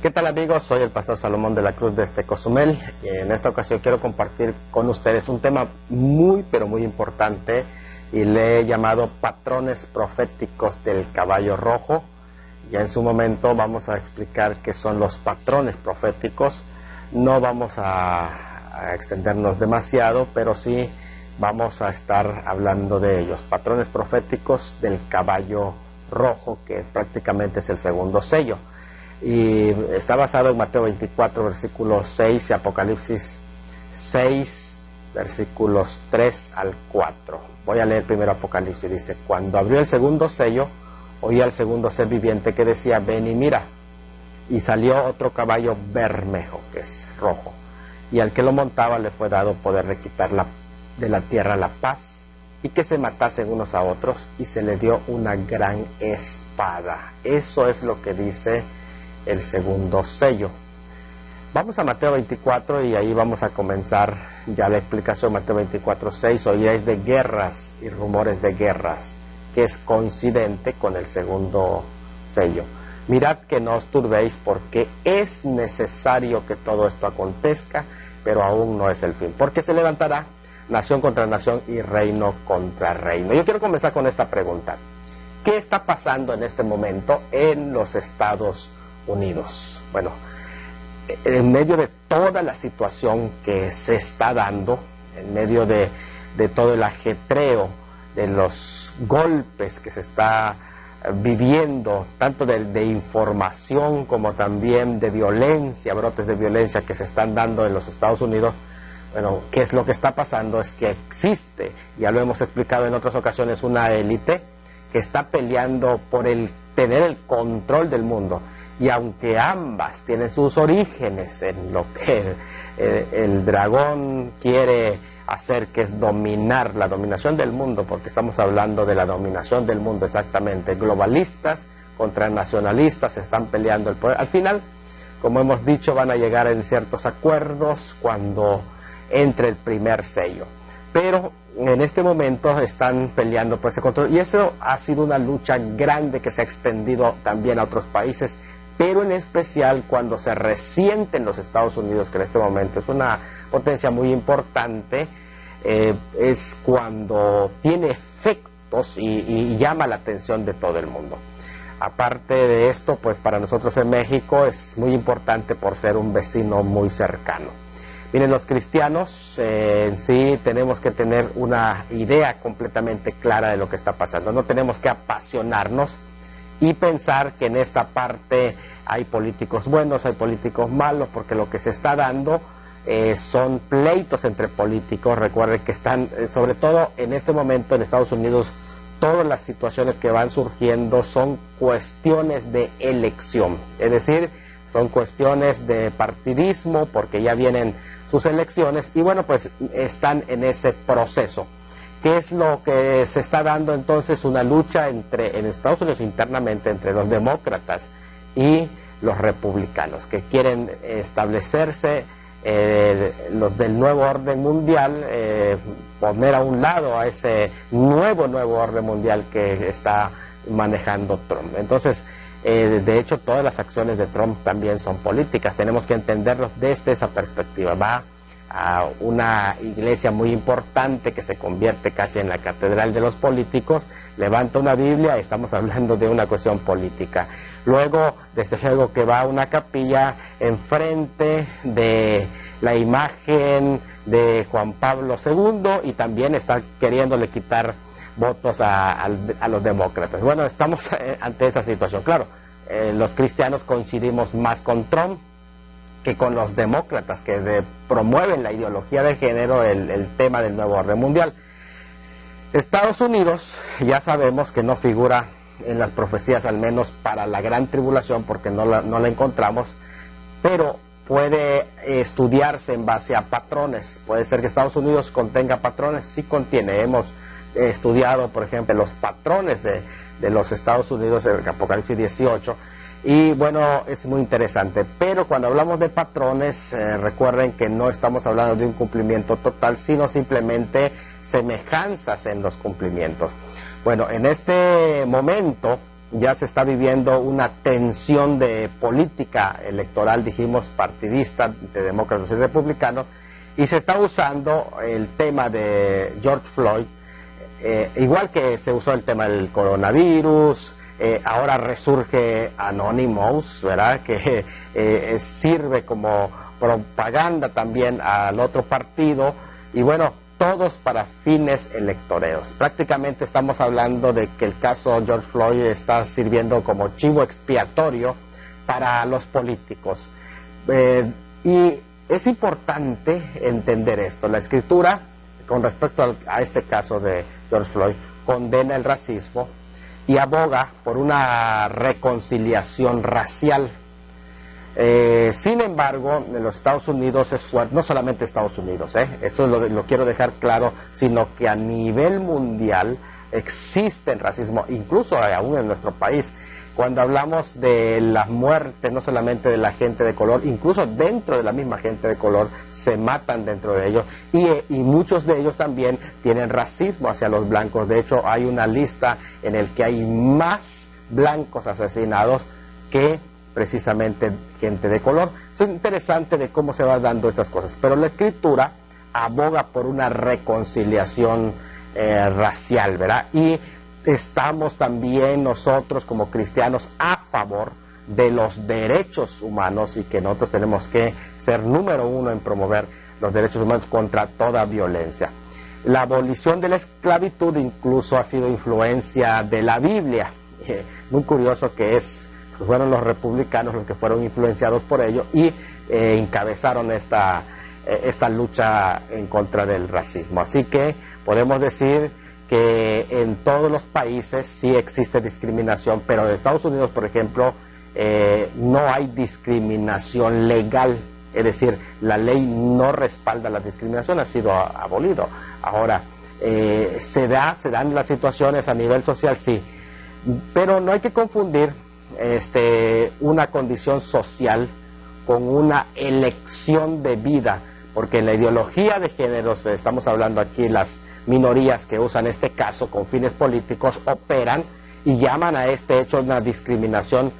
¿Qué tal, amigos? Soy el pastor Salomón de la Cruz de Cozumel y en esta ocasión quiero compartir con ustedes un tema muy pero muy importante y le he llamado patrones proféticos del caballo rojo. Ya en su momento vamos a explicar qué son los patrones proféticos. No vamos a extendernos demasiado, pero sí vamos a estar hablando de ellos. Patrones proféticos del caballo rojo, que prácticamente es el segundo sello. Y está basado en Mateo 24, versículos 6 y Apocalipsis 6, versículos 3 al 4. Voy a leer primero Apocalipsis. Dice: cuando abrió el segundo sello, oí al segundo ser viviente que decía: ven y mira. Y salió otro caballo bermejo, que es rojo, y al que lo montaba le fue dado poder de quitar de la tierra la paz, y que se matasen unos a otros, y se le dio una gran espada. Eso es lo que dice el segundo sello. Vamos a Mateo 24 y ahí vamos a comenzar ya la explicación. Mateo 24, 6: oíais de guerras y rumores de guerras, que es coincidente con el segundo sello. Mirad que no os turbéis, porque es necesario que todo esto acontezca, pero aún no es el fin, porque se levantará nación contra nación y reino contra reino. Yo quiero comenzar con esta pregunta: ¿qué está pasando en este momento en los Estados Unidos? Bueno, en medio de toda la situación que se está dando, en medio de todo el ajetreo, de los golpes que se está viviendo, tanto de información como también de violencia, brotes de violencia que se están dando en los Estados Unidos, bueno, ¿qué es lo que está pasando? Es que existe, ya lo hemos explicado en otras ocasiones, una élite que está peleando por tener el control del mundo. Y aunque ambas tienen sus orígenes en lo que el dragón quiere hacer, que es dominar, la dominación del mundo, porque estamos hablando de la dominación del mundo exactamente, globalistas contra nacionalistas están peleando el poder. Al final, como hemos dicho, van a llegar en ciertos acuerdos cuando entre el primer sello. Pero en este momento están peleando por ese control, y eso ha sido una lucha grande que se ha extendido también a otros países, pero en especial cuando se resiente en los Estados Unidos, que en este momento es una potencia muy importante, es cuando tiene efectos y llama la atención de todo el mundo. Aparte de esto, pues para nosotros en México es muy importante por ser un vecino muy cercano. Miren, los cristianos en sí tenemos que tener una idea completamente clara de lo que está pasando. No tenemos que apasionarnos y pensar que en esta parte hay políticos buenos, hay políticos malos, porque lo que se está dando son pleitos entre políticos. Recuerden que están, sobre todo en este momento en Estados Unidos, todas las situaciones que van surgiendo son cuestiones de elección, es decir, son cuestiones de partidismo, porque ya vienen sus elecciones y bueno, pues están en ese proceso. ¿Qué es lo que se está dando entonces? Una lucha en Estados Unidos internamente entre los demócratas y los republicanos, que quieren establecerse, los del nuevo orden mundial, poner a un lado a ese nuevo orden mundial que está manejando Trump. Entonces, de hecho, todas las acciones de Trump también son políticas. Tenemos que entenderlo desde esa perspectiva. Va a una iglesia muy importante que se convierte casi en la catedral de los políticos, levanta una Biblia, estamos hablando de una cuestión política. Luego, desde luego que va a una capilla enfrente de la imagen de Juan Pablo II y también está queriéndole quitar votos a los demócratas. Bueno, estamos ante esa situación. Claro, los cristianos coincidimos más con Trump que con los demócratas, que promueven la ideología de género, el tema del nuevo orden mundial. Estados Unidos ya sabemos que no figura en las profecías, al menos para la gran tribulación, porque no la encontramos, pero puede estudiarse en base a patrones. Puede ser que Estados Unidos contenga patrones, sí contiene. Hemos estudiado, por ejemplo, los patrones de los Estados Unidos en el Apocalipsis 18, y bueno, es muy interesante. Pero cuando hablamos de patrones, recuerden que no estamos hablando de un cumplimiento total, sino simplemente semejanzas en los cumplimientos. Bueno, en este momento ya se está viviendo una tensión de política electoral, dijimos, partidista, de demócratas y republicanos, y se está usando el tema de George Floyd, igual que se usó el tema del coronavirus. Ahora resurge Anonymous, ¿verdad? Que sirve como propaganda también al otro partido, y bueno, todos para fines electoreros. Prácticamente estamos hablando de que el caso George Floyd está sirviendo como chivo expiatorio para los políticos. Y es importante entender esto. La Escritura, con respecto a este caso de George Floyd, condena el racismo y aboga por una reconciliación racial. Sin embargo, en los Estados Unidos es fuerte, no solamente Estados Unidos, esto lo quiero dejar claro, sino que a nivel mundial existe el racismo, incluso aún en nuestro país. Cuando hablamos de las muertes, no solamente de la gente de color, incluso dentro de la misma gente de color, se matan dentro de ellos, y muchos de ellos también tienen racismo hacia los blancos. De hecho, hay una lista en la que hay más blancos asesinados que precisamente gente de color. Es interesante de cómo se van dando estas cosas, pero la Escritura aboga por una reconciliación racial, ¿verdad? Y estamos también nosotros como cristianos a favor de los derechos humanos, y que nosotros tenemos que ser número uno en promover los derechos humanos contra toda violencia. La abolición de la esclavitud incluso ha sido influencia de la Biblia. Muy curioso que fueron los republicanos los que fueron influenciados por ello y encabezaron esta lucha en contra del racismo. Así que podemos decir que en todos los países sí existe discriminación, pero en Estados Unidos, por ejemplo, no hay discriminación legal, es decir, la ley no respalda la discriminación, ha sido abolido. Ahora, se dan las situaciones a nivel social, sí, pero no hay que confundir una condición social con una elección de vida, porque la ideología de géneros, estamos hablando aquí, las minorías que usan este caso con fines políticos operan y llaman a este hecho una discriminación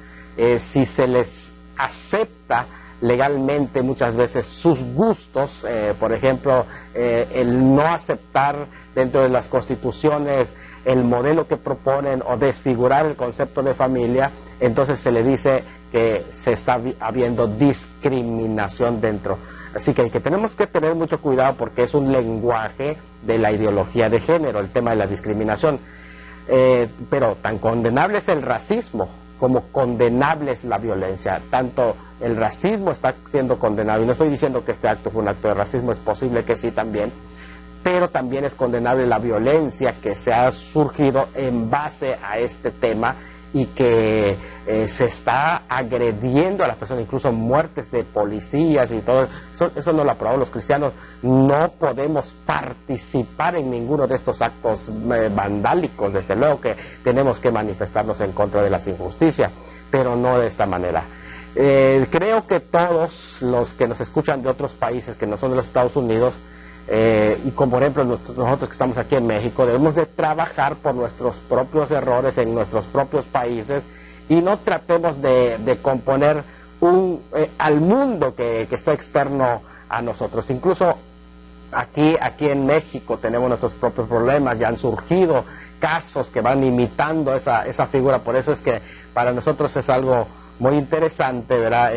si se les acepta legalmente muchas veces sus gustos, por ejemplo, el no aceptar dentro de las constituciones el modelo que proponen o desfigurar el concepto de familia, entonces se le dice que se está habiendo discriminación dentro. Así que tenemos que tener mucho cuidado porque es un lenguaje de la ideología de género, el tema de la discriminación. Pero tan condenable es el racismo como condenable es la violencia. Tanto el racismo está siendo condenado, y no estoy diciendo que este acto fue un acto de racismo, es posible que sí también, pero también es condenable la violencia que se ha surgido en base a este tema y que se está agrediendo a las personas, incluso muertes de policías y todo eso no lo aprobamos los cristianos. No podemos participar en ninguno de estos actos vandálicos. Desde luego que tenemos que manifestarnos en contra de las injusticias, pero no de esta manera. Creo que todos los que nos escuchan de otros países que no son de los Estados Unidos, y como por ejemplo nosotros que estamos aquí en México, debemos de trabajar por nuestros propios errores en nuestros propios países y no tratemos de componer al mundo que está externo a nosotros. Incluso aquí en México tenemos nuestros propios problemas, ya han surgido casos que van imitando esa figura. Por eso es que para nosotros es algo muy interesante, ¿verdad?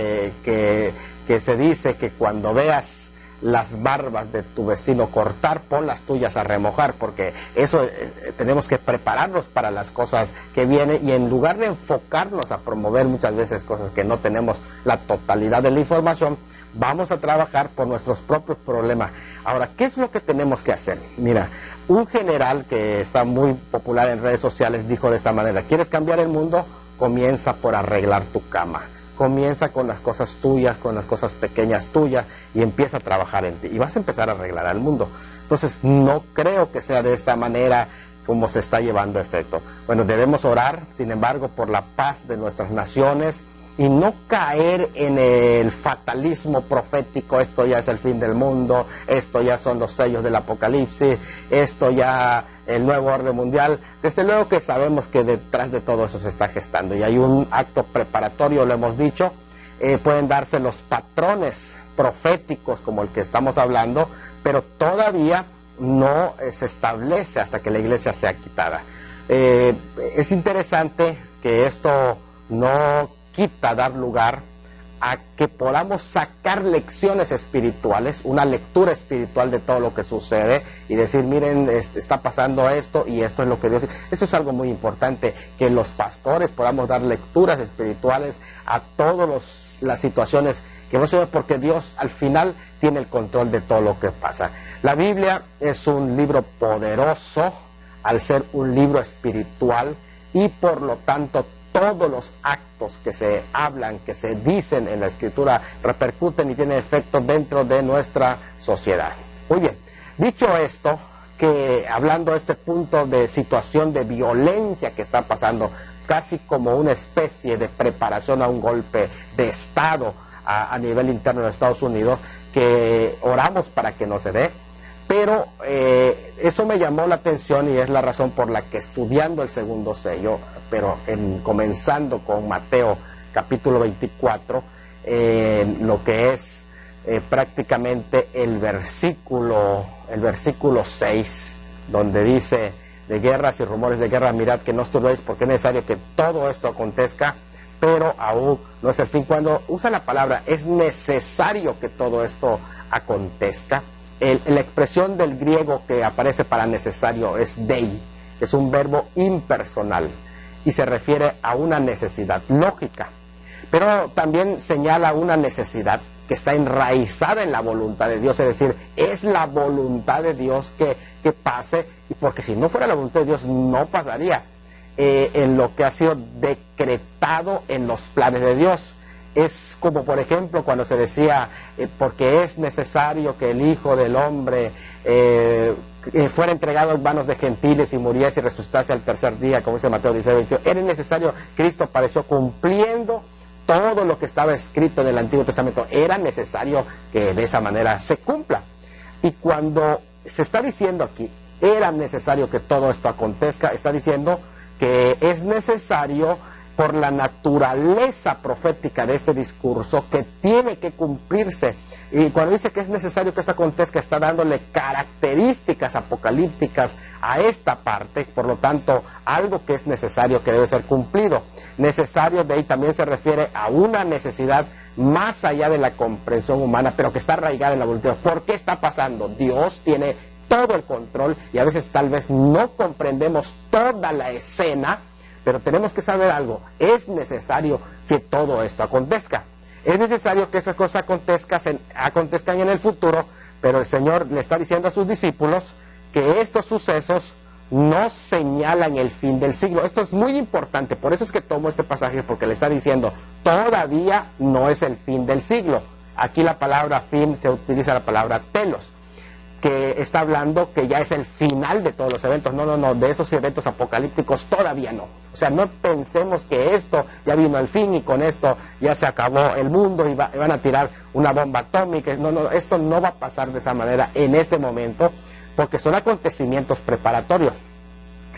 Que se dice que cuando veas las barbas de tu vecino cortar, pon las tuyas a remojar, porque eso tenemos que prepararnos para las cosas que vienen, y en lugar de enfocarnos a promover muchas veces cosas que no tenemos la totalidad de la información, vamos a trabajar por nuestros propios problemas. Ahora, ¿qué es lo que tenemos que hacer? Mira, un general que está muy popular en redes sociales dijo de esta manera: ¿quieres cambiar el mundo? Comienza por arreglar tu cama. Comienza con las cosas tuyas, con las cosas pequeñas tuyas, y empieza a trabajar en ti, y vas a empezar a arreglar al mundo. Entonces, no creo que sea de esta manera como se está llevando efecto. Bueno, debemos orar, sin embargo, por la paz de nuestras naciones, y no caer en el fatalismo profético, esto ya es el fin del mundo, esto ya son los sellos del Apocalipsis, esto ya el nuevo orden mundial. Desde luego que sabemos que detrás de todo eso se está gestando y hay un acto preparatorio, lo hemos dicho. Pueden darse los patrones proféticos como el que estamos hablando, pero todavía no se establece hasta que la iglesia sea quitada. Es interesante que esto no quita dar lugar a que podamos sacar lecciones espirituales, una lectura espiritual de todo lo que sucede y decir, miren, está pasando esto y esto es lo que Dios... Esto es algo muy importante, que los pastores podamos dar lecturas espirituales a todas las situaciones que no se, porque Dios al final tiene el control de todo lo que pasa. La Biblia es un libro poderoso al ser un libro espiritual y por lo tanto todos los actos que se hablan, que se dicen en la Escritura repercuten y tienen efectos dentro de nuestra sociedad. Muy bien, dicho esto, que hablando de este punto de situación de violencia que está pasando, casi como una especie de preparación a un golpe de Estado a nivel interno de Estados Unidos, que oramos para que no se dé, pero eso me llamó la atención y es la razón por la que estudiando el segundo sello, pero comenzando con Mateo capítulo 24, lo que es prácticamente el versículo 6, donde dice, de guerras y rumores de guerra, mirad que no os turbéis, porque es necesario que todo esto acontezca, pero aún no es el fin. Cuando usa la palabra, es necesario que todo esto acontezca. La expresión del griego que aparece para necesario es dei, que es un verbo impersonal y se refiere a una necesidad lógica, pero también señala una necesidad que está enraizada en la voluntad de Dios, es decir, es la voluntad de Dios que pase, y porque si no fuera la voluntad de Dios no pasaría en lo que ha sido decretado en los planes de Dios. Es como por ejemplo cuando se decía porque es necesario que el Hijo del Hombre fuera entregado en manos de gentiles y muriese y resucitase al tercer día, como dice Mateo 16:21. Era necesario, Cristo padeció cumpliendo todo lo que estaba escrito en el Antiguo Testamento. Era necesario que de esa manera se cumpla. Y cuando se está diciendo aquí, era necesario que todo esto acontezca, está diciendo que es necesario por la naturaleza profética de este discurso que tiene que cumplirse. Y cuando dice que es necesario que esto acontezca, está dándole características apocalípticas a esta parte, por lo tanto, algo que es necesario, que debe ser cumplido. Necesario de ahí también se refiere a una necesidad más allá de la comprensión humana, pero que está arraigada en la voluntad. ¿Por qué está pasando? Dios tiene todo el control y a veces tal vez no comprendemos toda la escena, pero tenemos que saber algo, es necesario que todo esto acontezca. Es necesario que esas cosas acontezcan en el futuro, pero el Señor le está diciendo a sus discípulos que estos sucesos no señalan el fin del siglo. Esto es muy importante, por eso es que tomo este pasaje, porque le está diciendo, todavía no es el fin del siglo. Aquí la palabra fin se utiliza la palabra telos, que está hablando que ya es el final de todos los eventos. No, de esos eventos apocalípticos todavía no. O sea, no pensemos que esto ya vino al fin y con esto ya se acabó el mundo y van a tirar una bomba atómica. No, esto no va a pasar de esa manera en este momento, porque son acontecimientos preparatorios.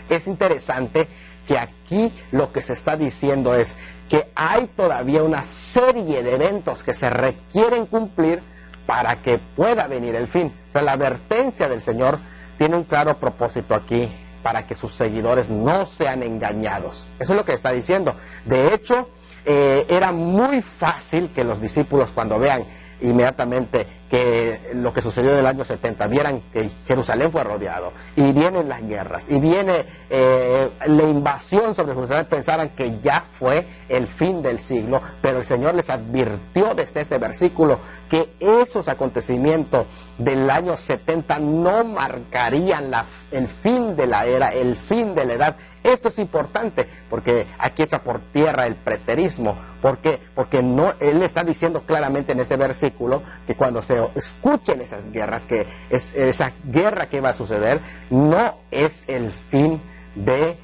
Es interesante que aquí lo que se está diciendo es que hay todavía una serie de eventos que se requieren cumplir para que pueda venir el fin. O sea, la advertencia del Señor tiene un claro propósito aquí, para que sus seguidores no sean engañados. Eso es lo que está diciendo. De hecho, era muy fácil que los discípulos, cuando vean inmediatamente que lo que sucedió en el año 70, vieran que Jerusalén fue rodeado, y vienen las guerras, y viene la invasión sobre Jerusalén, pensaran que ya fue el fin del siglo, pero el Señor les advirtió desde este versículo que esos acontecimientos del año 70 no marcarían el fin de la era, el fin de la edad. Esto es importante porque aquí echa por tierra el preterismo, porque no, él está diciendo claramente en ese versículo que cuando se escuchen esas guerras, que esa guerra que va a suceder, no es el fin de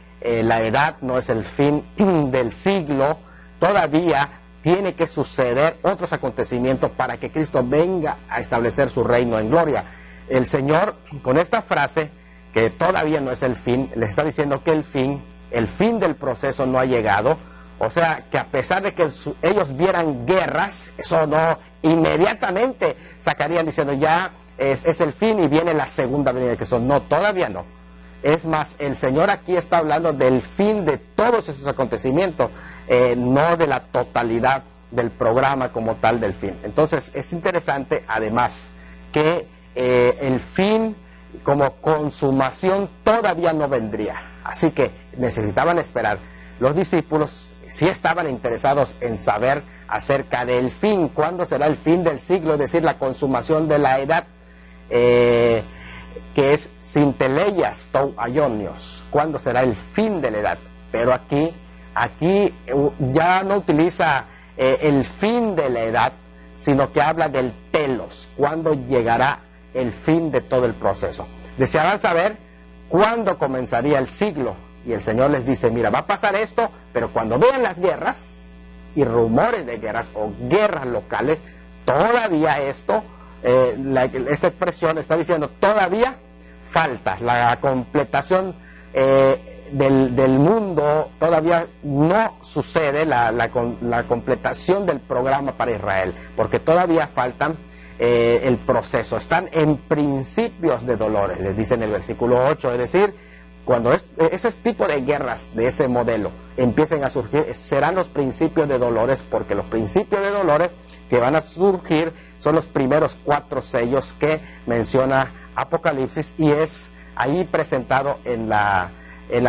la edad, no es el fin del siglo, todavía tiene que suceder otros acontecimientos para que Cristo venga a establecer su reino en gloria. El Señor, con esta frase, que todavía no es el fin, le está diciendo que el fin del proceso no ha llegado. O sea, que a pesar de que ellos vieran guerras, eso no, inmediatamente sacarían diciendo ya es el fin y viene la segunda venida de Cristo. No, todavía no. Es más, el Señor aquí está hablando del fin de todos esos acontecimientos, no de la totalidad del programa como tal del fin. Entonces, es interesante, además, que el fin como consumación todavía no vendría. Así que necesitaban esperar. Los discípulos sí estaban interesados en saber acerca del fin, cuándo será el fin del siglo, es decir, la consumación de la edad, que es sinteleias tou aionios, cuándo será el fin de la edad. Pero aquí ya no utiliza el fin de la edad, sino que habla del telos, cuándo llegará el fin de todo el proceso. Deseaban saber cuándo comenzaría el siglo, y el Señor les dice, mira, va a pasar esto, pero cuando vean las guerras y rumores de guerras o guerras locales, todavía esto, esta expresión está diciendo, todavía falta la completación del mundo, todavía no sucede la completación del programa para Israel, porque todavía faltan el proceso, están en principios de dolores, les dice en el versículo 8, es decir, cuando ese tipo de guerras de ese modelo empiecen a surgir, serán los principios de dolores, porque los principios de dolores que van a surgir son los primeros 4 sellos que menciona Apocalipsis, y es ahí presentado en la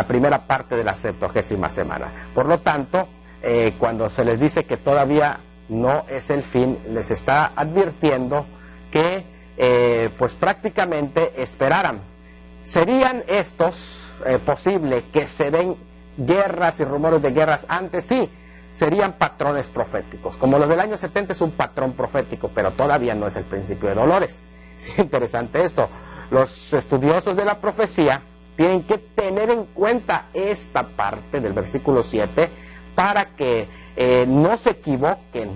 primera parte de la 70ª semana. Por lo tanto, cuando se les dice que todavía no es el fin, les está advirtiendo que pues prácticamente esperaran. ¿Serían estos posible que se den guerras y rumores de guerras antes? Sí, serían patrones proféticos. Como los del año 70 es un patrón profético, pero todavía no es el principio de dolores. Es interesante esto. Los estudiosos de la profecía tienen que tener en cuenta esta parte del versículo 7 para que no se equivoquen,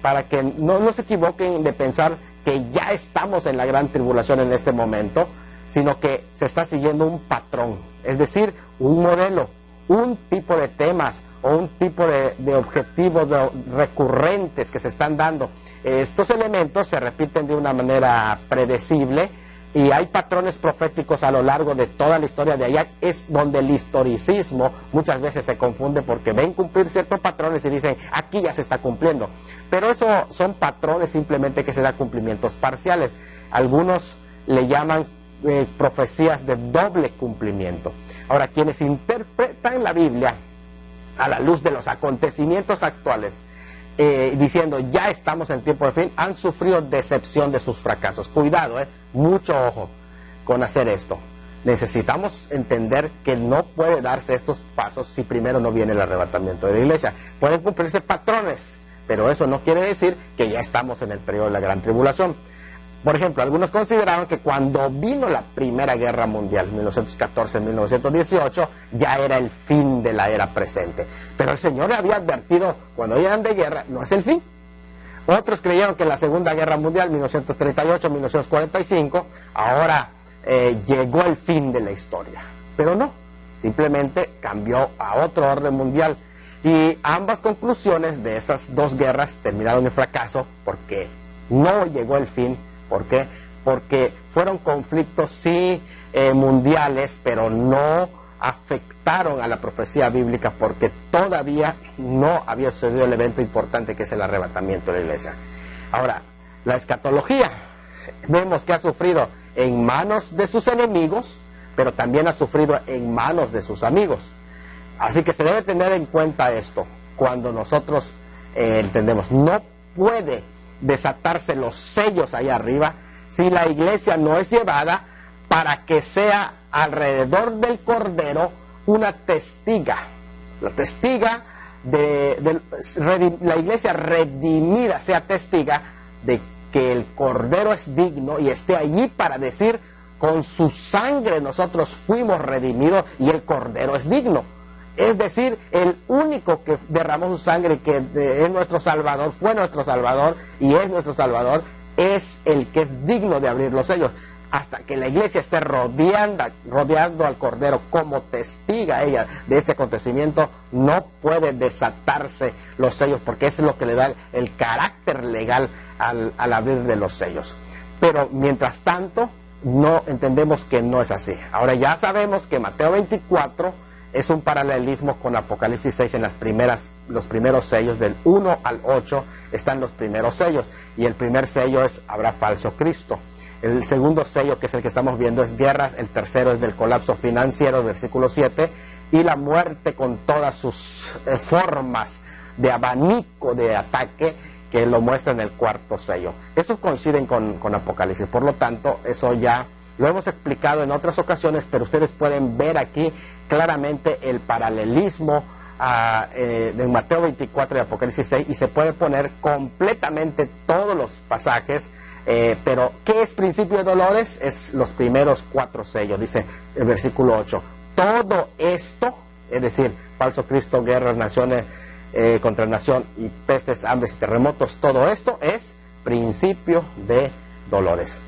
para que no se equivoquen de pensar que ya estamos en la gran tribulación en este momento, sino que se está siguiendo un patrón, es decir, un modelo, un tipo de temas o un tipo de objetivos recurrentes que se están dando. Estos elementos se repiten de una manera predecible y hay patrones proféticos a lo largo de toda la historia. De allá es donde el historicismo muchas veces se confunde, porque ven cumplir ciertos patrones y dicen, aquí ya se está cumpliendo. Pero eso son patrones simplemente que se dan cumplimientos parciales. Algunos le llaman profecías de doble cumplimiento. Ahora, quienes interpretan la Biblia a la luz de los acontecimientos actuales, diciendo ya estamos en tiempo de fin, han sufrido decepción de sus fracasos. Cuidado, mucho ojo con hacer esto. Necesitamos entender que no puede darse estos pasos si primero no viene el arrebatamiento de la iglesia. Pueden cumplirse patrones, pero eso no quiere decir que ya estamos en el periodo de la gran tribulación. Por ejemplo, algunos consideraban que cuando vino la Primera Guerra Mundial, 1914-1918, ya era el fin de la era presente. Pero el Señor había advertido, cuando eran de guerra, no es el fin. Otros creyeron que la Segunda Guerra Mundial, 1938-1945, ahora llegó el fin de la historia. Pero no, simplemente cambió a otro orden mundial. Y ambas conclusiones de estas dos guerras terminaron en fracaso, porque no llegó el fin. ¿Por qué? Porque fueron conflictos sí mundiales, pero no afectaron a la profecía bíblica, porque todavía no había sucedido el evento importante que es el arrebatamiento de la iglesia. Ahora, la escatología, vemos que ha sufrido en manos de sus enemigos, pero también ha sufrido en manos de sus amigos. Así que se debe tener en cuenta esto cuando nosotros entendemos. No puede desatarse los sellos allá arriba si la iglesia no es llevada para que sea alrededor del Cordero una testiga. La testiga la iglesia redimida sea testiga de que el Cordero es digno y esté allí para decir, con su sangre nosotros fuimos redimidos y el Cordero es digno. Es decir, el único que derramó su sangre, que es nuestro Salvador, fue nuestro Salvador y es nuestro Salvador, es el que es digno de abrir los sellos. Hasta que la iglesia esté rodeando al Cordero como testiga ella de este acontecimiento, no puede desatarse los sellos, porque eso es lo que le da el carácter legal al abrir de los sellos. Pero mientras tanto, no entendemos que no es así. Ahora ya sabemos que Mateo 24 es un paralelismo con Apocalipsis 6 en los primeros sellos, del 1 al 8 están los primeros sellos, y el primer sello es: habrá falso Cristo. El segundo sello, que es el que estamos viendo, es guerras. El tercero es del colapso financiero, versículo 7, y la muerte con todas sus formas de abanico de ataque, que lo muestra en el cuarto sello. Eso coinciden con Apocalipsis. Por lo tanto, eso ya lo hemos explicado en otras ocasiones, pero ustedes pueden ver aquí claramente el paralelismo de Mateo 24 y Apocalipsis 6, y se puede poner completamente todos los pasajes. Pero ¿qué es principio de dolores? Es los primeros 4 sellos. Dice el versículo 8: todo esto, es decir, falso Cristo, guerras, naciones contra nación, y pestes, hambres y terremotos, todo esto es principio de dolores.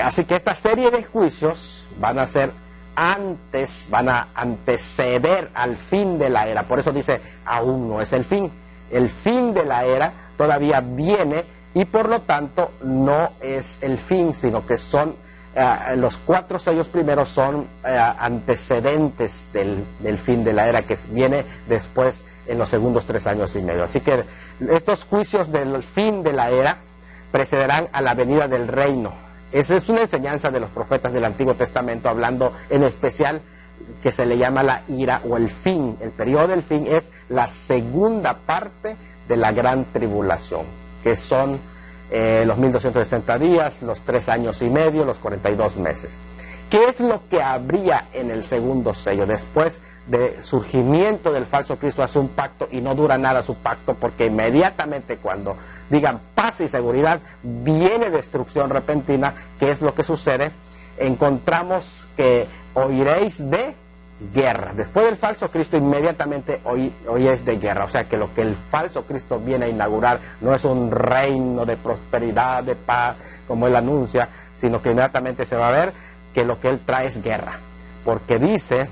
Así que esta serie de juicios van a anteceder al fin de la era. Por eso dice, aún no es el fin. El fin de la era todavía viene, y por lo tanto no es el fin, sino que son los 4 sellos primeros son antecedentes del fin de la era, que viene después en los segundos 3 años y medio. Así que estos juicios del fin de la era precederán a la venida del reino. Esa es una enseñanza de los profetas del Antiguo Testamento, hablando en especial que se le llama la ira o el fin. El periodo del fin es la segunda parte de la gran tribulación, que son los 1260 días, los 3 años y medio, los 42 meses. ¿Qué es lo que habría en el segundo sello? Después de surgimiento del falso Cristo, hace un pacto y no dura nada su pacto, porque inmediatamente cuando digan paz y seguridad, viene destrucción repentina. ¿Qué es lo que sucede? Encontramos que oiréis de guerra. Después del falso Cristo, inmediatamente oíes de guerra. O sea que lo que el falso Cristo viene a inaugurar no es un reino de prosperidad, de paz, como él anuncia, sino que inmediatamente se va a ver que lo que él trae es guerra. Porque dice,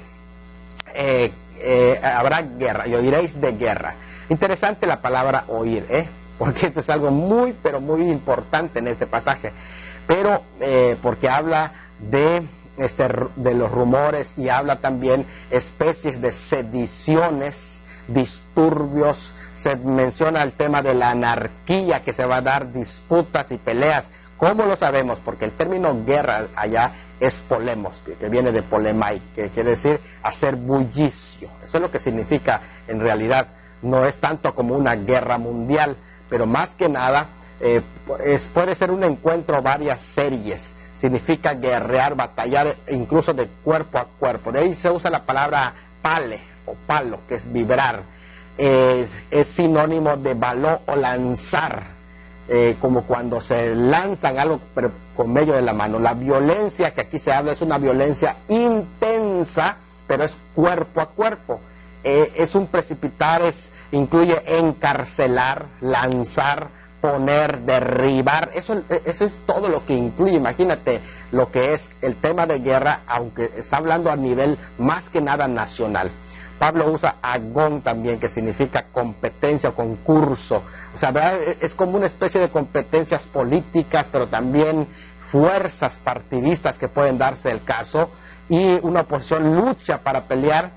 habrá guerra y oiréis de guerra. Interesante la palabra oír, porque esto es algo muy, pero muy importante en este pasaje. Pero porque habla de los rumores, y habla también especies de sediciones, disturbios. Se menciona el tema de la anarquía, que se va a dar, disputas y peleas. ¿Cómo lo sabemos? Porque el término guerra allá es polemos, que viene de polemai, que quiere decir hacer bullicio. Eso es lo que significa en realidad. No es tanto como una guerra mundial, pero más que nada puede ser un encuentro, varias series. Significa guerrear, batallar, incluso de cuerpo a cuerpo. De ahí se usa la palabra pale o palo, que es vibrar. Es sinónimo de baló o lanzar, como cuando se lanzan algo, pero con medio de la mano. La violencia que aquí se habla es una violencia intensa, pero es cuerpo a cuerpo. Es un precipitar, incluye encarcelar, lanzar, poner, derribar. Eso es todo lo que incluye. Imagínate lo que es el tema de guerra, aunque está hablando a nivel más que nada nacional. Pablo usa agón también, que significa competencia o concurso. O sea, ¿verdad? Es como una especie de competencias políticas, pero también fuerzas partidistas que pueden darse el caso, y una oposición lucha para pelear.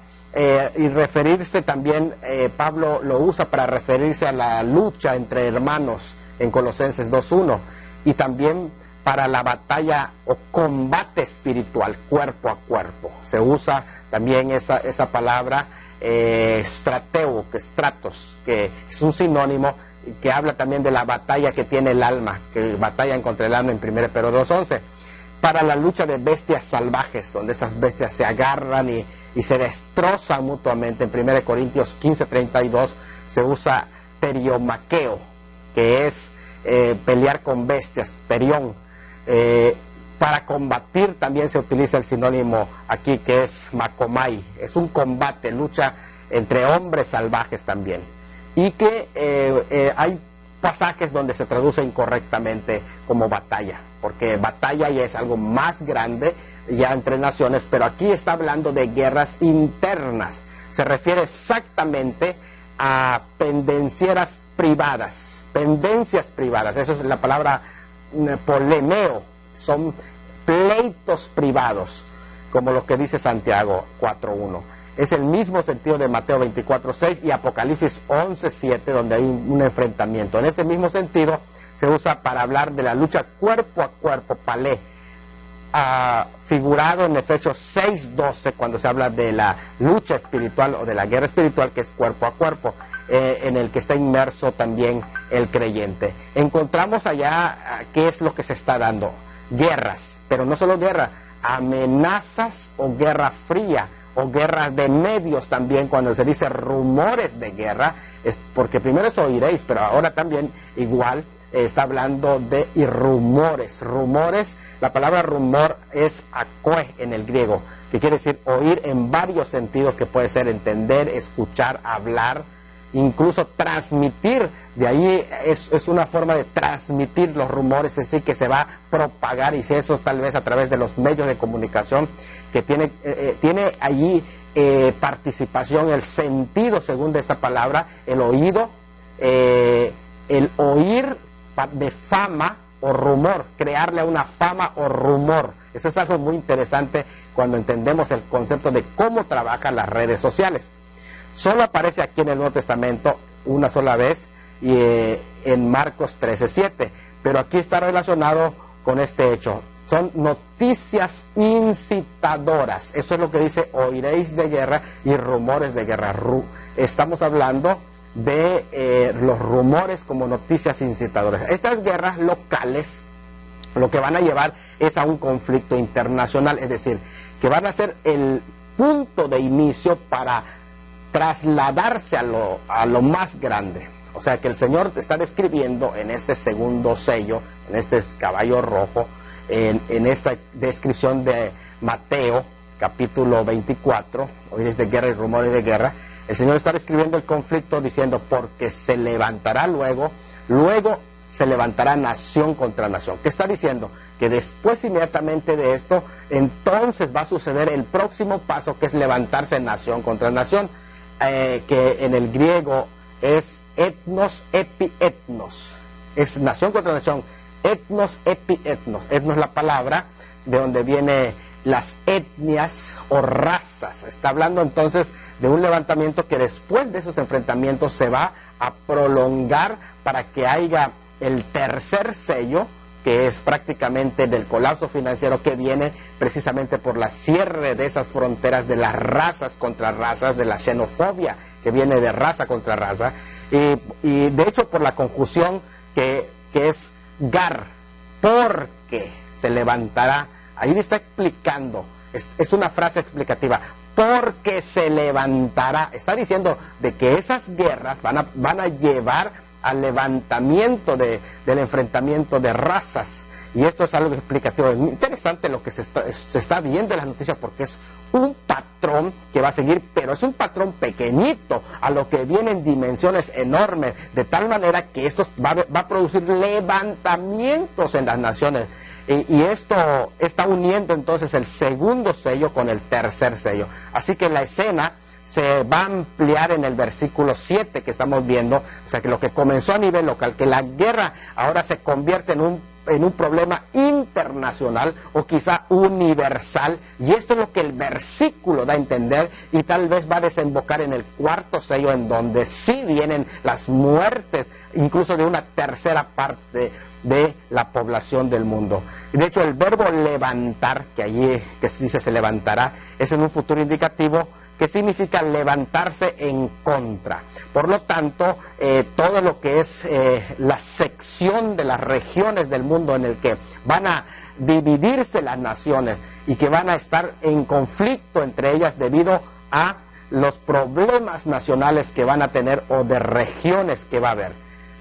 Y referirse también, Pablo lo usa para referirse a la lucha entre hermanos en Colosenses 2:1, y también para la batalla o combate espiritual, cuerpo a cuerpo. Se usa también esa palabra strateo, que stratos, que es un sinónimo que habla también de la batalla que tiene el alma, que batallan contra el alma en 1 Pedro 2:11, para la lucha de bestias salvajes, donde esas bestias se agarran y se destrozan mutuamente. En 1 Corintios 15:32 se usa periomaqueo, que es pelear con bestias, perión. Para combatir también se utiliza el sinónimo aquí, que es macomai. Es un combate, lucha entre hombres salvajes también. Y que hay pasajes donde se traduce incorrectamente como batalla, porque batalla ya es algo más grande ya entre naciones, pero aquí está hablando de guerras internas. Se refiere exactamente a pendencieras privadas, pendencias privadas. Eso es la palabra polemeo, son pleitos privados, como lo que dice Santiago 4.1. Es el mismo sentido de Mateo 24.6 y Apocalipsis 11.7, donde hay un enfrentamiento. En este mismo sentido se usa para hablar de la lucha cuerpo a cuerpo, palé, figurado en Efesios 6.12, cuando se habla de la lucha espiritual o de la guerra espiritual, que es cuerpo a cuerpo, en el que está inmerso también el creyente. Encontramos allá qué es lo que se está dando: guerras, pero no solo guerra, amenazas o guerra fría, o guerras de medios también. Cuando se dice rumores de guerra, es porque primero es oiréis, pero ahora también igual está hablando de rumores. Rumores, la palabra rumor es akoe en el griego, que quiere decir oír en varios sentidos, que puede ser entender, escuchar, hablar, incluso transmitir. De ahí es una forma de transmitir los rumores, es decir, que se va a propagar, y si eso tal vez a través de los medios de comunicación, que tiene allí participación el sentido, según de esta palabra, el oído, el oír de fama o rumor, crearle una fama o rumor. Eso es algo muy interesante cuando entendemos el concepto de cómo trabajan las redes sociales. Solo aparece aquí en el Nuevo Testamento una sola vez, y en Marcos 13.7, pero aquí está relacionado con este hecho. Son noticias incitadoras. Eso es lo que dice oiréis de guerra y rumores de guerra. Estamos hablando de los rumores como noticias incitadoras. Estas guerras locales lo que van a llevar es a un conflicto internacional, es decir, que van a ser el punto de inicio para trasladarse a lo más grande. O sea que el Señor está describiendo en este segundo sello, en este caballo rojo, en esta descripción de Mateo capítulo 24, oiréis de guerra y rumores de guerra. El Señor está describiendo el conflicto diciendo: porque se levantará luego se levantará nación contra nación. ¿Qué está diciendo? Que después, inmediatamente de esto, entonces va a suceder el próximo paso, que es levantarse nación contra nación, que en el griego es etnos epi etnos, es nación contra nación, etnos epi etnos. Etnos es la palabra de donde viene las etnias o razas. Está hablando entonces de un levantamiento que después de esos enfrentamientos se va a prolongar para que haya el tercer sello, que es prácticamente del colapso financiero, que viene precisamente por la cierre de esas fronteras de las razas contra razas, de la xenofobia que viene de raza contra raza, y de hecho por la conjunción que es gar, porque se levantará. Ahí está explicando, es una frase explicativa, porque se levantará. Está diciendo de que esas guerras van a llevar al levantamiento del enfrentamiento de razas. Y esto es algo explicativo. Es muy interesante lo que se está viendo en las noticias, porque es un patrón que va a seguir, pero es un patrón pequeñito a lo que viene en dimensiones enormes, de tal manera que esto va a producir levantamientos en las naciones. Y esto está uniendo entonces el segundo sello con el tercer sello. Así que la escena se va a ampliar en el versículo 7 que estamos viendo. O sea que lo que comenzó a nivel local, que la guerra ahora se convierte en un problema internacional o quizá universal, y esto es lo que el versículo da a entender, y tal vez va a desembocar en el cuarto sello, en donde sí vienen las muertes, incluso de una tercera parte de la población del mundo. Y de hecho el verbo levantar, que allí que se dice se levantará, es en un futuro indicativo que significa levantarse en contra. Por lo tanto, todo lo que es la sección de las regiones del mundo en el que van a dividirse las naciones y que van a estar en conflicto entre ellas debido a los problemas nacionales que van a tener o de regiones que va a haber.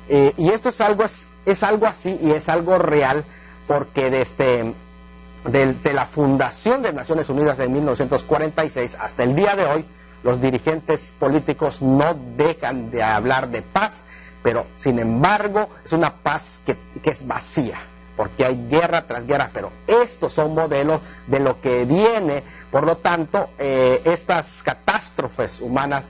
Y esto es algo así, y es algo real, porque desde de la fundación de Naciones Unidas en 1946 hasta el día de hoy, los dirigentes políticos no dejan de hablar de paz, pero sin embargo es una paz que es vacía, porque hay guerra tras guerra, pero estos son modelos de lo que viene. Por lo tanto, estas catástrofes humanas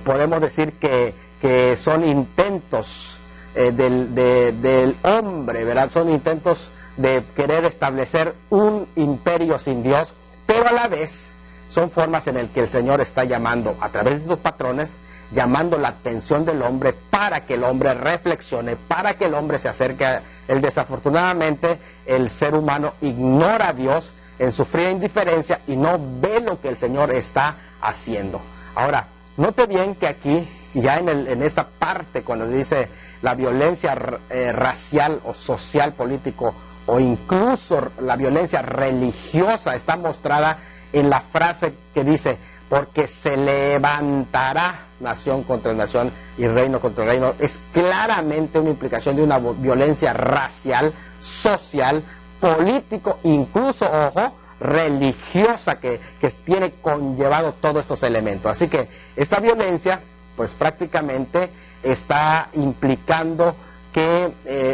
podemos decir que son intentos del hombre, ¿verdad? Son intentos de querer establecer un imperio sin Dios, pero a la vez son formas en las que el Señor está llamando, a través de estos patrones, llamando la atención del hombre para que el hombre reflexione, para que el hombre se acerque a él. Desafortunadamente, el ser humano ignora a Dios en su fría indiferencia y no ve lo que el Señor está haciendo. Ahora, note bien que aquí, ya en esta parte, cuando dice la violencia racial o social, político, o incluso la violencia religiosa, está mostrada en la frase que dice: porque se levantará nación contra nación y reino contra reino. Es claramente una implicación de una violencia racial, social, político, incluso, ojo, religiosa, que tiene conllevado todos estos elementos. Así que esta violencia, pues prácticamente está implicando que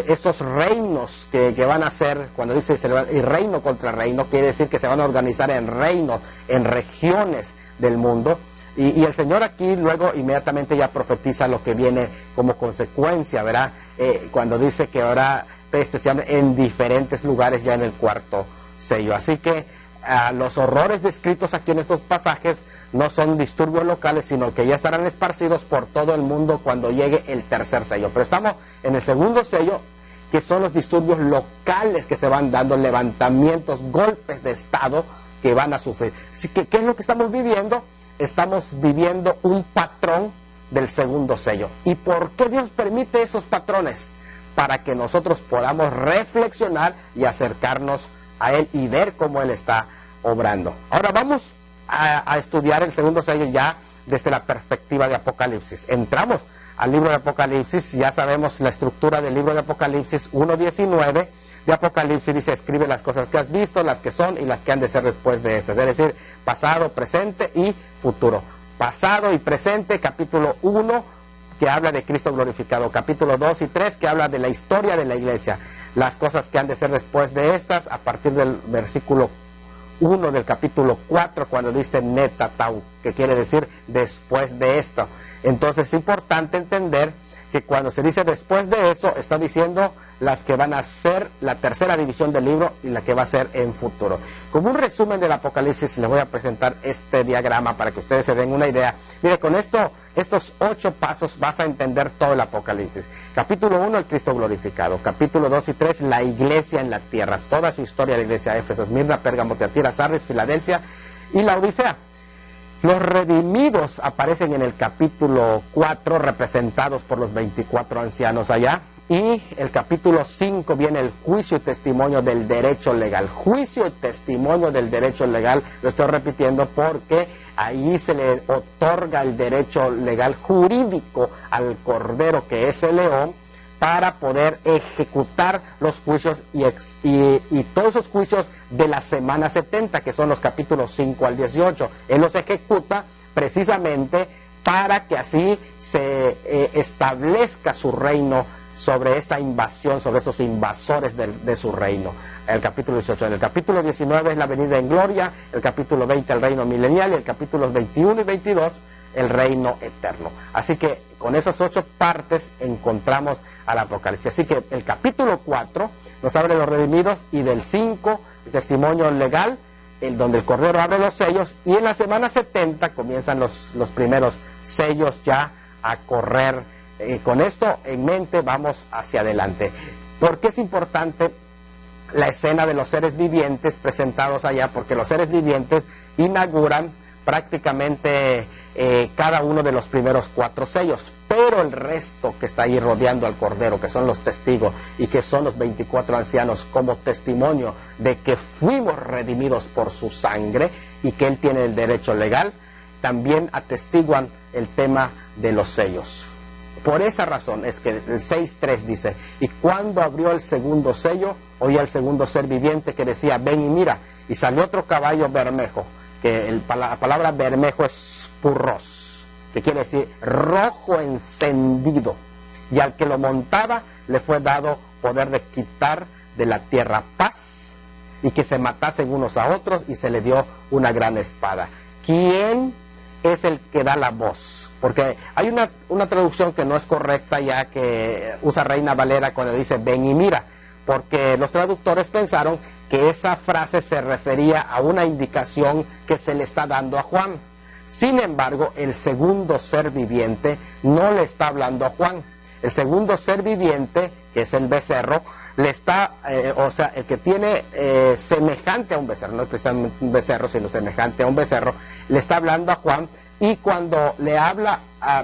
estos reinos que van a ser, cuando dice y reino contra reino, quiere decir que se van a organizar en reinos, en regiones del mundo, y el Señor aquí luego inmediatamente ya profetiza lo que viene como consecuencia, ¿verdad? Cuando dice que habrá pestes y hambre en diferentes lugares ya en el cuarto sello. Así que los horrores descritos aquí en estos pasajes no son disturbios locales, sino que ya estarán esparcidos por todo el mundo cuando llegue el tercer sello. Pero estamos en el segundo sello, que son los disturbios locales que se van dando, levantamientos, golpes de Estado que van a sufrir. Así que, ¿qué es lo que estamos viviendo? Estamos viviendo un patrón del segundo sello. ¿Y por qué Dios permite esos patrones? Para que nosotros podamos reflexionar y acercarnos a Él y ver cómo Él está obrando. Ahora vamos a estudiar el segundo sello ya desde la perspectiva de Apocalipsis. Entramos al libro de Apocalipsis, ya sabemos la estructura del libro de Apocalipsis 1:19 de Apocalipsis. Dice: escribe las cosas que has visto, las que son y las que han de ser después de estas, es decir, pasado, presente y futuro. Pasado y presente, capítulo 1, que habla de Cristo glorificado, capítulo 2 y 3, que habla de la historia de la iglesia, las cosas que han de ser después de estas, a partir del versículo 1 del capítulo 4, cuando dice netatau, que quiere decir después de esto. Entonces es importante entender que cuando se dice después de eso, está diciendo las que van a ser la tercera división del libro y la que va a ser en futuro. Como un resumen del Apocalipsis, les voy a presentar este diagrama para que ustedes se den una idea. Mire, con estos 8 pasos vas a entender todo el Apocalipsis. Capítulo 1, el Cristo glorificado. Capítulo 2 y 3, la iglesia en la tierra. Toda su historia, la iglesia: Éfeso, Esmirna, Pérgamo, Tiatira, Sardis, Filadelfia y la Odisea. Los redimidos aparecen en el capítulo 4, representados por los 24 ancianos allá. Y el capítulo 5 viene el juicio y testimonio del derecho legal. Juicio y testimonio del derecho legal, lo estoy repitiendo porque ahí se le otorga el derecho legal jurídico al Cordero, que es el león, para poder ejecutar los juicios y todos esos juicios de la semana 70, que son los capítulos 5 al 18. Él los ejecuta precisamente para que así se establezca su reino sobre esta invasión, sobre esos invasores de su reino. El capítulo 18. En el capítulo 19 es la venida en gloria, el capítulo 20 el reino milenial, y el capítulo 21 y 22 el reino eterno. Así que con esas 8 partes encontramos al Apocalipsis. Así que el capítulo 4 nos abre los redimidos, y del 5 el testimonio legal, donde el Cordero abre los sellos, y en la semana 70 comienzan los primeros sellos ya a correr. Con esto en mente vamos hacia adelante. ¿Por qué es importante la escena de los seres vivientes presentados allá? Porque los seres vivientes inauguran prácticamente cada uno de los primeros 4 sellos, pero el resto que está ahí rodeando al Cordero, que son los testigos y que son los 24 ancianos, como testimonio de que fuimos redimidos por su sangre y que Él tiene el derecho legal, también atestiguan el tema de los sellos. Por esa razón es que el 6.3 dice: y cuando abrió el segundo sello, oí al segundo ser viviente que decía: ven y mira. Y salió otro caballo bermejo, que la palabra bermejo es purros, que quiere decir rojo encendido, y al que lo montaba le fue dado poder de quitar de la tierra paz, y que se matasen unos a otros, y se le dio una gran espada. ¿Quién es el que da la voz? Porque hay una traducción que no es correcta, ya que usa Reina Valera cuando dice ven y mira, porque los traductores pensaron que esa frase se refería a una indicación que se le está dando a Juan. Sin embargo, el segundo ser viviente no le está hablando a Juan. El segundo ser viviente, que es el becerro, le está, o sea, el que tiene semejante a un becerro, no es precisamente un becerro, sino semejante a un becerro, le está hablando a Juan, y cuando le habla,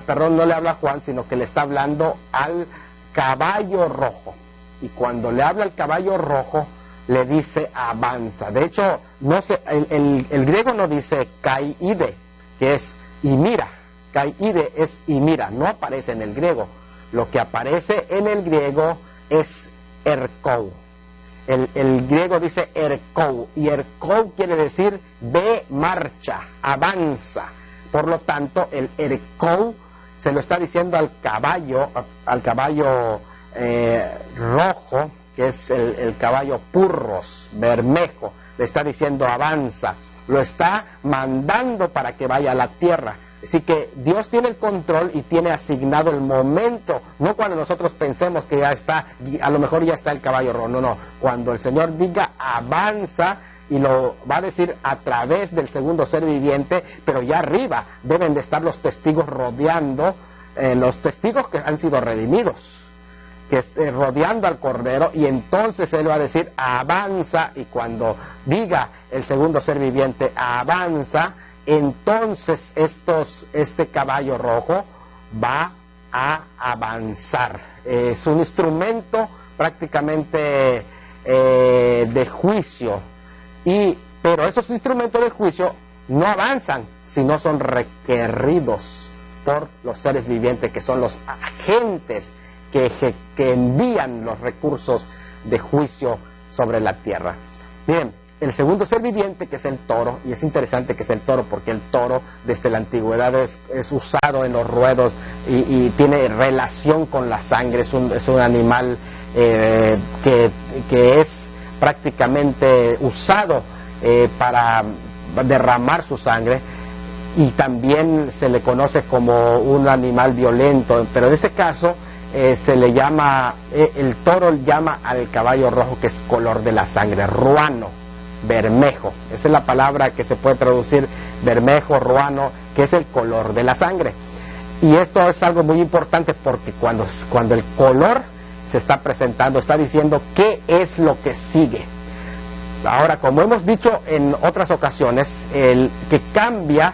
no le habla a Juan, sino que le está hablando al caballo rojo. Y cuando le habla al caballo rojo, le dice avanza. De hecho, no sé, el griego no dice kaide, que es y mira. Kaide es y mira, no aparece en el griego. Lo que aparece en el griego es erkou. El griego dice erkou, y erkou quiere decir ve, marcha, avanza. Por lo tanto, el erkou se lo está diciendo al caballo rojo, que es el caballo purros, bermejo, le está diciendo avanza, lo está mandando para que vaya a la tierra. Así que Dios tiene el control y tiene asignado el momento, no cuando nosotros pensemos que ya está, a lo mejor ya está el caballo rojo, no, cuando el Señor diga avanza, y lo va a decir a través del segundo ser viviente, pero ya arriba deben de estar los testigos rodeando, los testigos que han sido redimidos, que rodeando al Cordero, y entonces Él va a decir avanza, y cuando diga el segundo ser viviente avanza, entonces este caballo rojo va a avanzar. Es un instrumento prácticamente de juicio, pero esos instrumentos de juicio no avanzan si no son requeridos por los seres vivientes, que son los agentes que envían los recursos de juicio sobre la tierra. Bien, el segundo ser viviente, que es el toro, y es interesante que es el toro porque el toro desde la antigüedad es usado en los ruedos y tiene relación con la sangre, es un animal que es prácticamente usado para derramar su sangre, y también se le conoce como un animal violento, pero en ese caso se le llama, el toro llama al caballo rojo, que es color de la sangre, ruano, bermejo, esa es la palabra que se puede traducir, bermejo, ruano, que es el color de la sangre. Y esto es algo muy importante porque cuando el color se está presentando, está diciendo qué es lo que sigue. Ahora, como hemos dicho en otras ocasiones, el que cambia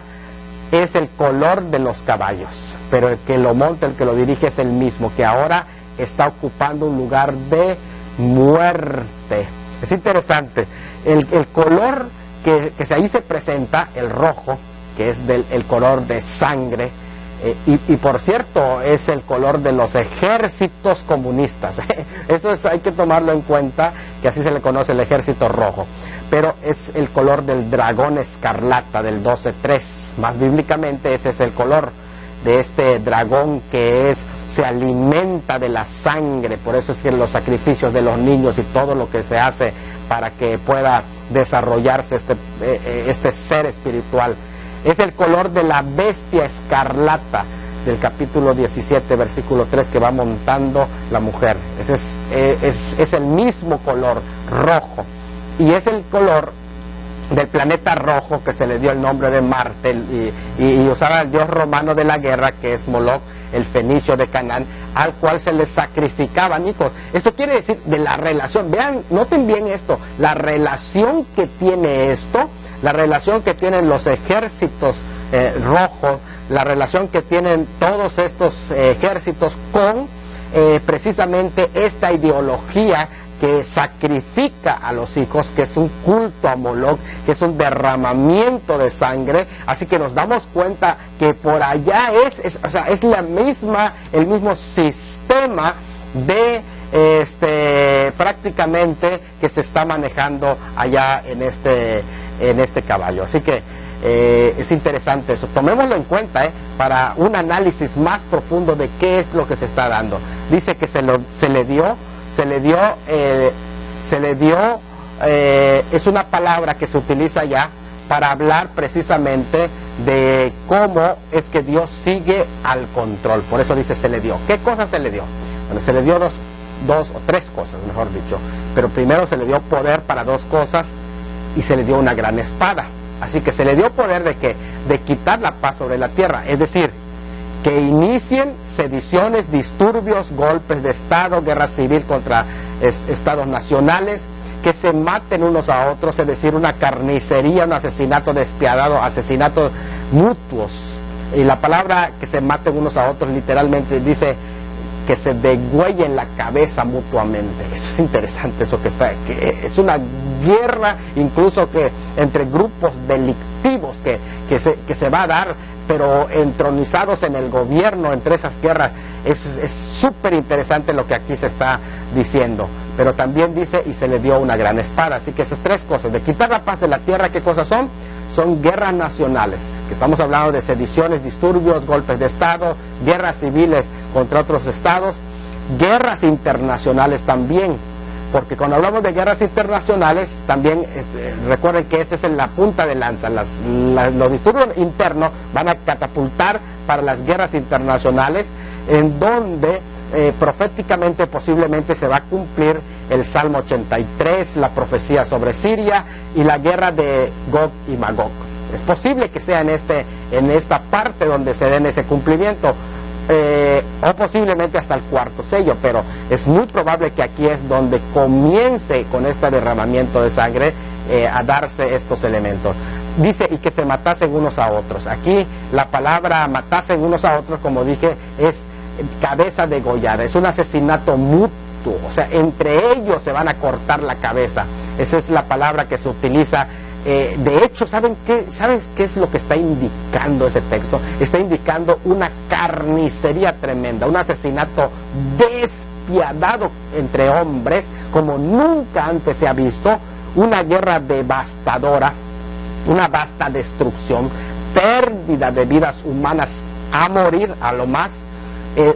es el color de los caballos, pero el que lo monta, el que lo dirige es el mismo, que ahora está ocupando un lugar de muerte. Es interesante, el color que ahí se presenta, el rojo, que es el color de sangre, y por cierto, es el color de los ejércitos comunistas. Eso hay que tomarlo en cuenta, que así se le conoce el ejército rojo. Pero es el color del dragón escarlata del 12:3. Más bíblicamente ese es el color de este dragón que se alimenta de la sangre. Por eso es que los sacrificios de los niños y todo lo que se hace para que pueda desarrollarse este ser espiritual. Es el color de la bestia escarlata del capítulo 17, versículo 3, que va montando la mujer. Ese es el mismo color rojo. Y es el color del planeta rojo, que se le dio el nombre de Marte, y usaba el dios romano de la guerra, que es Moloch, el fenicio de Canaán, al cual se le sacrificaban hijos. Esto quiere decir de la relación. Vean, noten bien esto, la relación que tiene esto, la relación que tienen los ejércitos rojos, la relación que tienen todos estos ejércitos con precisamente esta ideología que sacrifica a los hijos, que es un culto a Moloch, que es un derramamiento de sangre. Así que nos damos cuenta que por allá es el mismo sistema de prácticamente que se está manejando allá en este caballo. Así que Es interesante eso. Tomémoslo en cuenta para un análisis más profundo de qué es lo que se está dando. Dice que se le dio, es una palabra que se utiliza ya para hablar precisamente de cómo es que Dios sigue al control. Por eso dice se le dio. ¿Qué cosa se le dio? Bueno, se le dio dos o tres cosas, mejor dicho. Pero primero se le dio poder para dos cosas y se le dio una gran espada. Así que se le dio poder de quitar la paz sobre la tierra. Es decir, que inicien sediciones, disturbios, golpes de Estado, guerra civil contra estados nacionales, que se maten unos a otros, es decir, una carnicería, un asesinato despiadado, asesinatos mutuos. Y la palabra que se maten unos a otros literalmente dice que se degüellen la cabeza mutuamente. Eso es interesante, eso que es una guerra incluso que entre grupos delictivos que se va a dar, pero entronizados en el gobierno entre esas guerras. Es súper interesante lo que aquí se está diciendo. Pero también dice, y se le dio una gran espada. Así que esas tres cosas, de quitar la paz de la tierra, ¿qué cosas son? Son guerras nacionales, que estamos hablando de sediciones, disturbios, golpes de Estado, guerras civiles contra otros estados, guerras internacionales también, porque cuando hablamos de guerras internacionales, también recuerden que este es en la punta de lanza. Los disturbios internos van a catapultar para las guerras internacionales, en donde proféticamente posiblemente se va a cumplir el Salmo 83, la profecía sobre Siria y la guerra de Gog y Magog. Es posible que sea en esta parte donde se den ese cumplimiento, o posiblemente hasta el cuarto sello, pero es muy probable que aquí es donde comience con este derramamiento de sangre a darse estos elementos. Dice, y que se matasen unos a otros. Aquí la palabra matasen unos a otros, como dije, es cabeza degollada, es un asesinato mutuo, o sea, entre ellos se van a cortar la cabeza. Esa es la palabra que se utiliza. De hecho, ¿sabes qué es lo que está indicando ese texto? Está indicando una carnicería tremenda, un asesinato despiadado entre hombres como nunca antes se ha visto, una guerra devastadora, una vasta destrucción, pérdida de vidas humanas a morir a lo más.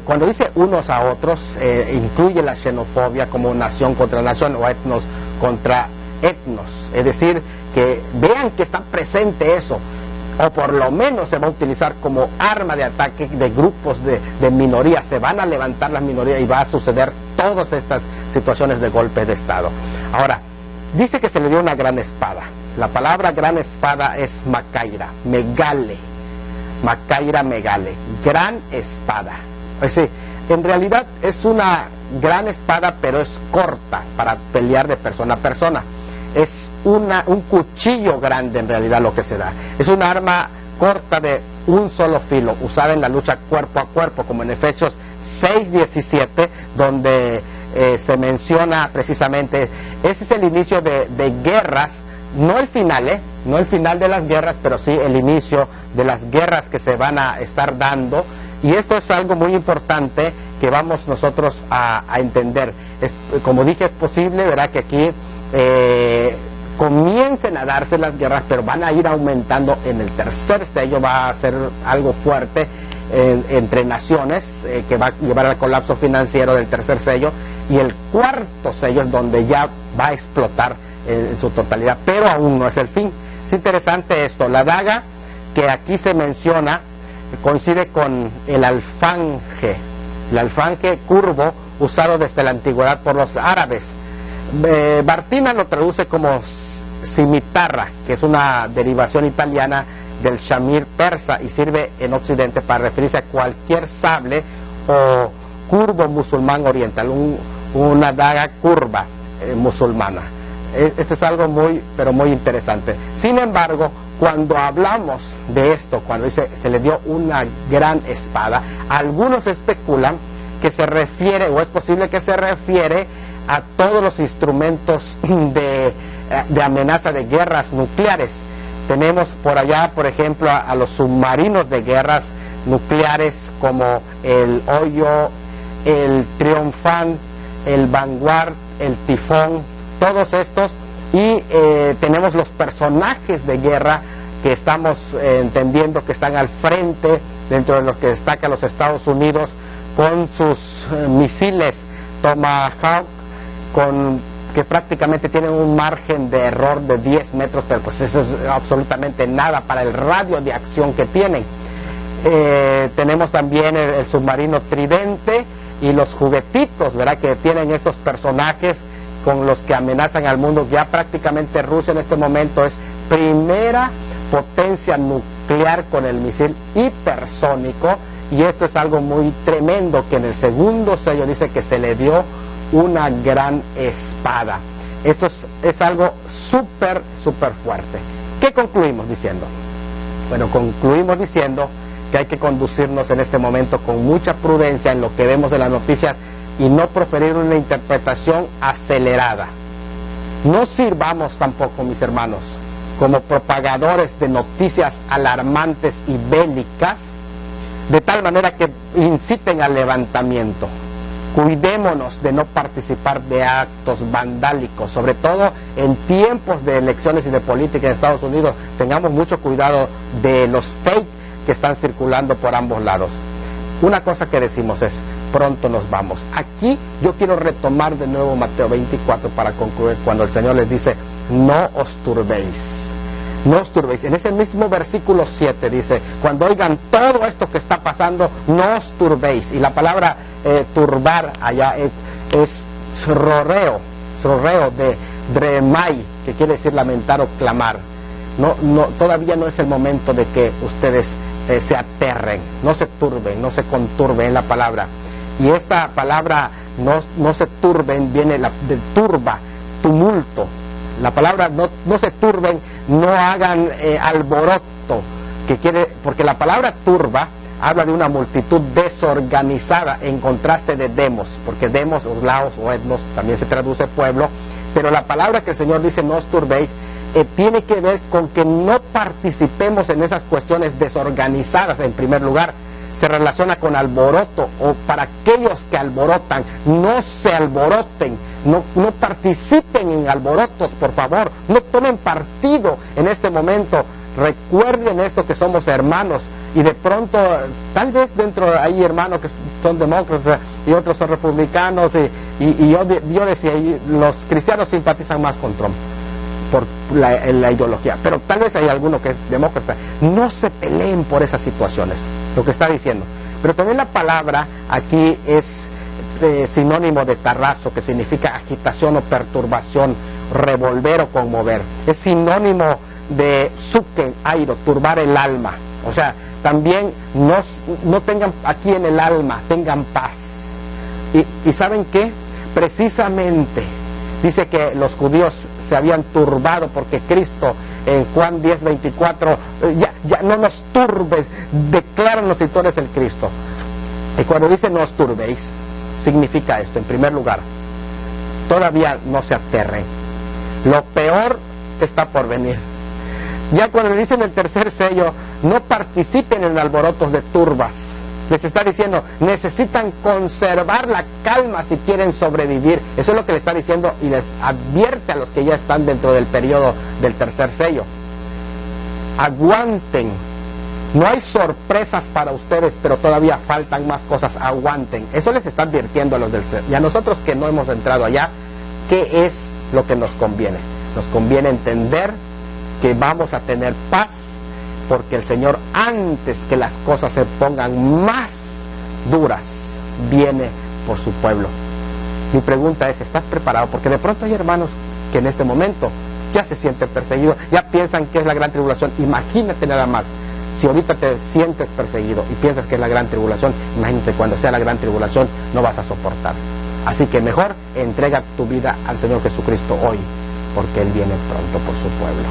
Cuando dice unos a otros, incluye la xenofobia como nación contra nación o etnos contra etnos, es decir, que vean que está presente eso, o por lo menos se va a utilizar como arma de ataque de grupos de minorías. Se van a levantar las minorías y va a suceder todas estas situaciones de golpe de Estado. Ahora, dice que se le dio una gran espada. La palabra gran espada es macaira, megale, macaira, megale, gran espada. Es decir, en realidad es una gran espada, pero es corta para pelear de persona a persona. Es un cuchillo grande en realidad lo que se da. Es un arma corta de un solo filo, usada en la lucha cuerpo a cuerpo, como en Efesios 6:17, donde se menciona precisamente, ese es el inicio de guerras, no el final, no el final de las guerras, pero sí el inicio de las guerras que se van a estar dando. Y esto es algo muy importante que vamos nosotros a entender. Como dije, es posible, ¿verdad?, que aquí comiencen a darse las guerras, pero van a ir aumentando. En el tercer sello va a ser algo fuerte entre naciones, que va a llevar al colapso financiero del tercer sello, y el cuarto sello es donde ya va a explotar en su totalidad, pero aún no es el fin. Es interesante esto, la daga que aquí se menciona coincide con el alfanje curvo usado desde la antigüedad por los árabes. Bartina lo traduce como cimitarra, que es una derivación italiana del shamir persa y sirve en Occidente para referirse a cualquier sable o curvo musulmán oriental, una daga curva musulmana. Esto es algo pero muy interesante. Sin embargo, cuando hablamos de esto, cuando dice se le dio una gran espada, algunos especulan que se refiere, o es posible que se refiere, a todos los instrumentos de amenaza de guerras nucleares. Tenemos por allá, por ejemplo, a los submarinos de guerras nucleares como el Hoyo, el Triomphant, el Vanguard, el Tifón, todos estos. Y tenemos los personajes de guerra que estamos entendiendo que están al frente dentro de lo que destaca los Estados Unidos con sus misiles Tomahawk, que prácticamente tienen un margen de error de 10 metros, pero pues eso es absolutamente nada para el radio de acción que tienen. Tenemos también el submarino Tridente y los juguetitos, ¿verdad?, que tienen estos personajes con los que amenazan al mundo. Ya prácticamente Rusia en este momento es primera potencia nuclear con el misil hipersónico, y esto es algo muy tremendo, que en el segundo sello dice que se le dio una gran espada. Esto es algo súper fuerte. ¿Qué concluimos diciendo? Bueno, concluimos diciendo que hay que conducirnos en este momento con mucha prudencia en lo que vemos de las noticias y no proferir una interpretación acelerada. No sirvamos tampoco, mis hermanos, como propagadores de noticias alarmantes y bélicas, de tal manera que inciten al levantamiento. Cuidémonos de no participar de actos vandálicos, sobre todo en tiempos de elecciones y de política en Estados Unidos. Tengamos mucho cuidado de los fake que están circulando por ambos lados. Una cosa que decimos es: pronto nos vamos. Aquí yo quiero retomar de nuevo Mateo 24 para concluir, cuando el Señor les dice: no os turbéis. No os turbéis. En ese mismo versículo 7 dice: cuando oigan todo esto que está pasando, no os turbéis. Y la palabra turbar allá es sroreo de dremai, que quiere decir lamentar o clamar. Todavía no es el momento de que ustedes se aterren, no se turben, no se conturben, en la palabra. Y esta palabra no se turben viene de turba, tumulto. La palabra no se turben, no hagan alboroto, porque la palabra turba habla de una multitud desorganizada, en contraste de demos, porque demos, o laos o etnos también se traduce pueblo, pero la palabra que el Señor dice: no os turbéis, tiene que ver con que no participemos en esas cuestiones desorganizadas. En primer lugar, se relaciona con alboroto, o para aquellos que alborotan, no se alboroten, no participen en alborotos, por favor, no tomen partido en este momento. Recuerden esto, que somos hermanos, y de pronto, tal vez dentro hay hermanos que son demócratas y otros son republicanos, y yo decía, los cristianos simpatizan más con Trump por la ideología, pero tal vez hay alguno que es demócrata. No se peleen por esas situaciones, lo que está diciendo. Pero también la palabra aquí es sinónimo de tarrazo, que significa agitación o perturbación, revolver o conmover. Es sinónimo de suken, airo, turbar el alma. O sea, también no tengan aquí en el alma, tengan paz. ¿Y saben qué? Precisamente dice que los judíos se habían turbado porque Cristo, en Juan 10:24, ya no nos turbes, decláranos si tú eres el Cristo. Y cuando dice no os turbéis, significa esto: en primer lugar, todavía no se aterren, lo peor está por venir. Ya cuando le dicen el tercer sello, no participen en alborotos de turbas, les está diciendo, necesitan conservar la calma si quieren sobrevivir. Eso es lo que le está diciendo, y les advierte a los que ya están dentro del periodo del tercer sello. Aguanten. No hay sorpresas para ustedes, pero todavía faltan más cosas. Aguanten. Eso les está advirtiendo a los del sello. Y a nosotros que no hemos entrado allá, ¿qué es lo que nos conviene? Nos conviene entender que vamos a tener paz, porque el Señor, antes que las cosas se pongan más duras, viene por su pueblo. Mi pregunta es: ¿estás preparado? Porque de pronto hay hermanos que en este momento ya se sienten perseguidos, ya piensan que es la gran tribulación. Imagínate nada más, si ahorita te sientes perseguido y piensas que es la gran tribulación, imagínate cuando sea la gran tribulación, no vas a soportar. Así que mejor entrega tu vida al Señor Jesucristo hoy, porque Él viene pronto por su pueblo.